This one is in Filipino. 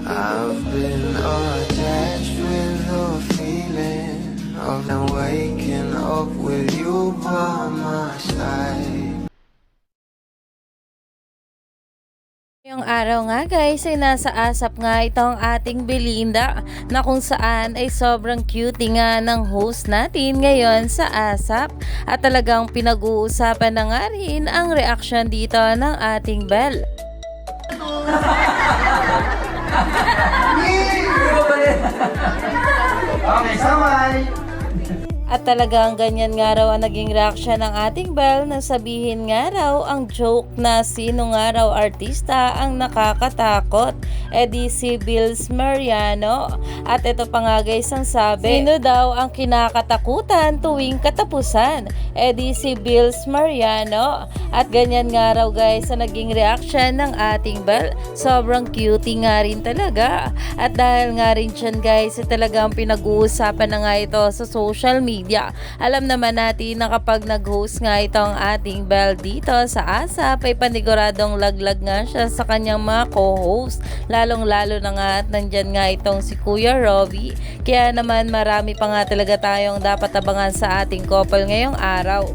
I've been attached with the feeling of now waking up with you by my side. Ngayong araw nga guys ay nasa ASAP nga itong ating Belinda na kung saan ay sobrang cute nga ng host natin ngayon sa ASAP at talagang pinag-uusapan na nga rin ang reaction dito ng ating Belle. Okay, samay! At talagang ganyan nga raw ang naging reaction ng ating Belle na sabihin nga raw ang joke na sino nga raw artista ang nakakatakot. Di si Bills Mariano. At ito pa nga guys ang sabi, sino daw ang kinakatakutan tuwing katapusan? Di si Bills Mariano. At ganyan nga raw guys ang naging reaction ng ating Belle. Sobrang cutie nga rin talaga. At dahil nga rin dyan guys, talagang pinag-uusapan na nga ito sa social media. Alam naman natin na kapag nag-host nga itong ating Belle dito sa ASAP ay paniguradong laglag nga siya sa kanyang mga co-host. Lalong-lalo na nga at nandyan nga itong si Kuya Robbie. Kaya naman marami pa nga talaga tayong dapat abangan sa ating couple ngayong araw.